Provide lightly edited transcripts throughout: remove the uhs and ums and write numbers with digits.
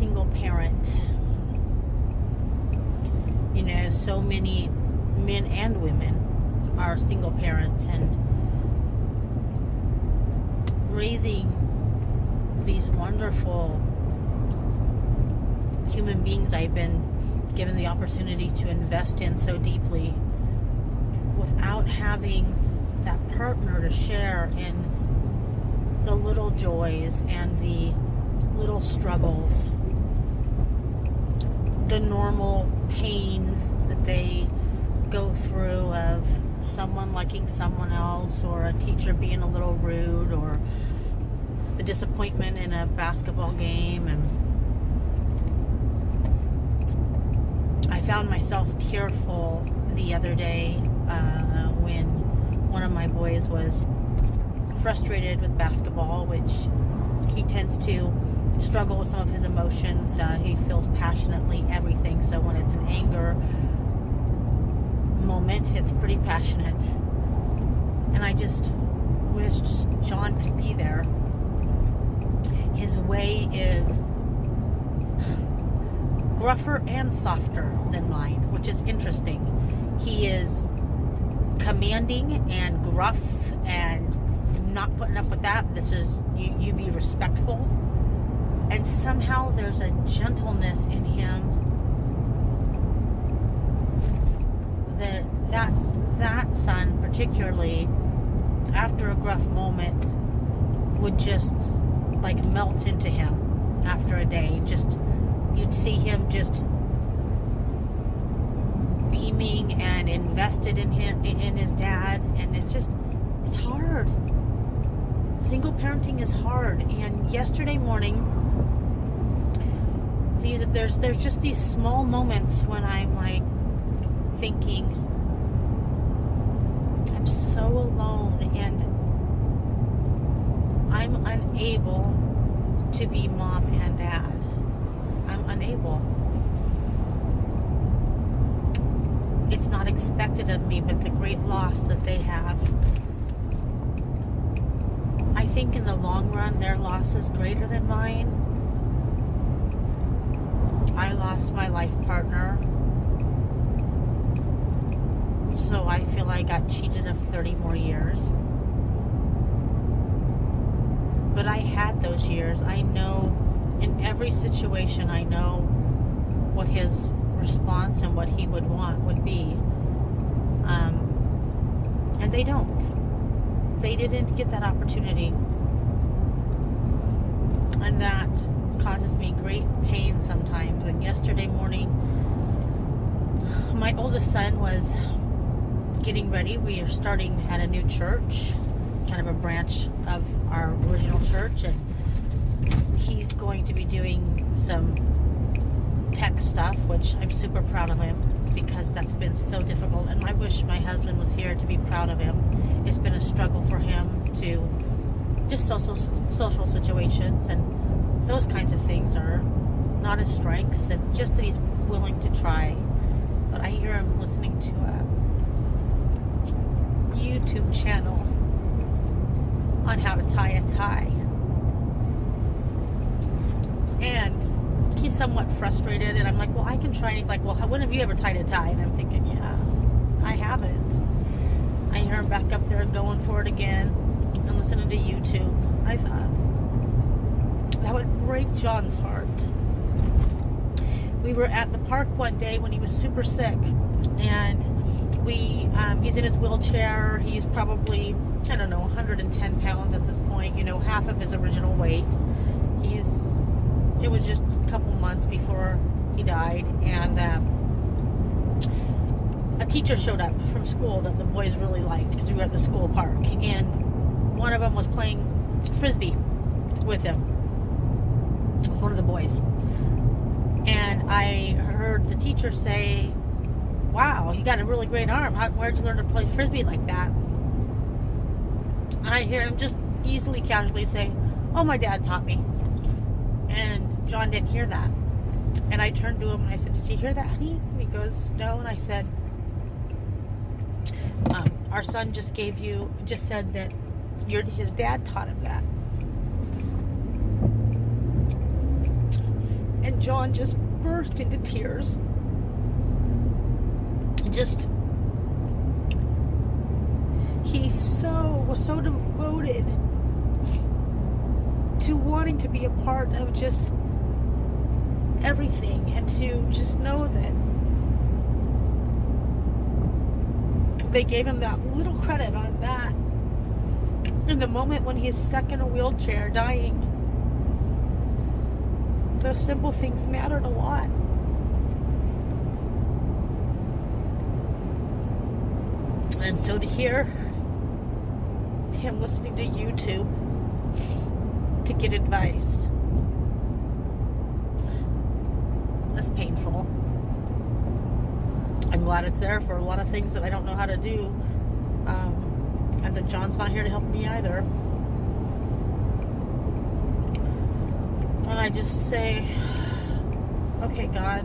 single parent. You know, so many men and women are single parents, and raising these wonderful human beings I've been given the opportunity to invest in so deeply, without having that partner to share in the little joys and the little struggles, the normal pains that they go through of someone liking someone else, or a teacher being a little rude, or the disappointment in a basketball game. And I found myself tearful the other day when one of my boys was frustrated with basketball, which he tends to struggle with some of his emotions. He feels passionately everything, so when it's an anger moment, it's pretty passionate. And I just wish John could be there. His way is gruffer and softer than mine, which is interesting. He is commanding and gruff and not putting up with that. This is, you be respectful. And somehow there's a gentleness in him that son, particularly after a gruff moment, would just like melt into him after a day. Just, you'd see him just beaming and invested in him, in his dad. And it's hard. Single parenting is hard. And yesterday morning, there's just these small moments when I'm like thinking, I'm so alone and I'm unable to be mom and dad. I'm unable. It's not expected of me, but the great loss that they have. I think in the long run, their loss is greater than mine. I lost my life partner, so I feel I got cheated of 30 more years. But I had those years. I know in every situation, I know what his response and what he would want would be. And they don't. They didn't get that opportunity. And that causes me great pain sometimes. And yesterday morning, my oldest son was getting ready. We are starting at a new church, kind of a branch of our original church, and he's going to be doing some tech stuff, which I'm super proud of him, because that's been so difficult. And I wish my husband was here to be proud of him. It's been a struggle for him to just social situations, and those kinds of things are not his strengths, and just that he's willing to try. But I hear him listening to a YouTube channel on how to tie a tie, and he's somewhat frustrated, and I'm like, well, I can try. And he's like, well, when have you ever tied a tie? And I'm thinking, yeah, I haven't. I hear him back up there going for it again and listening to YouTube. I thought that would break John's heart. We were at the park one day when he was super sick, and he's in his wheelchair. He's probably, I don't know, 110 pounds at this point, half of his original weight. It was just a couple months before he died, and a teacher showed up from school that the boys really liked, because we were at the school park, and one of them was playing Frisbee with him, with one of the boys. And I heard the teacher say, wow, you got a really great arm. Where'd you learn to play Frisbee like that? And I hear him just easily, casually say, oh, my dad taught me. And John didn't hear that. And I turned to him and I said, did you hear that, honey? And he goes, no. And I said, our son just said that his dad taught him that. And John just burst into tears. He was so devoted to wanting to be a part of just everything, and to just know that they gave him that little credit on that. In the moment when he's stuck in a wheelchair dying, those simple things mattered a lot. And so to hear him listening to YouTube to get advice, that's painful. I'm glad it's there for a lot of things that I don't know how to do. And that John's not here to help me either. And I just say, okay, God,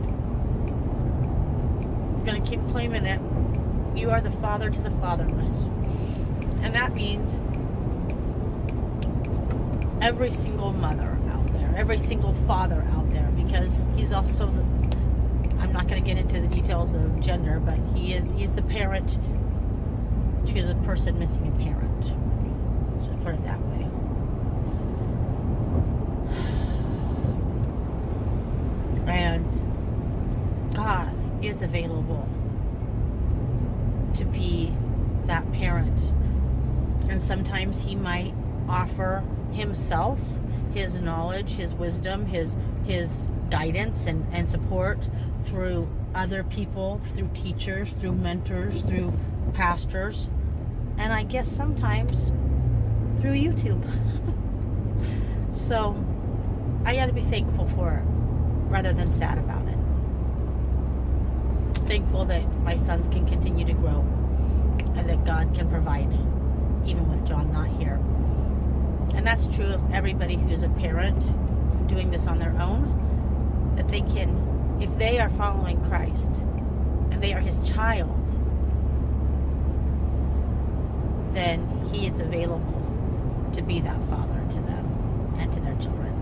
I'm going to keep claiming it. You are the father to the fatherless. And that means every single mother out there, every single father out there, because he's also I'm not going to get into the details of gender, but he's the parent to the person missing a parent. So put it that way. And God is available to be that parent. And sometimes he might offer himself, his knowledge, his wisdom, his guidance and support through other people, through teachers, through mentors, through pastors, and I guess sometimes through YouTube. So I got to be thankful for it rather than sad about it. Thankful that my sons can continue to grow and that God can provide even with John not here. And that's true of everybody who's a parent doing this on their own, that they can, if they are following Christ and they are his child, then he is available to be that father to them and to their children.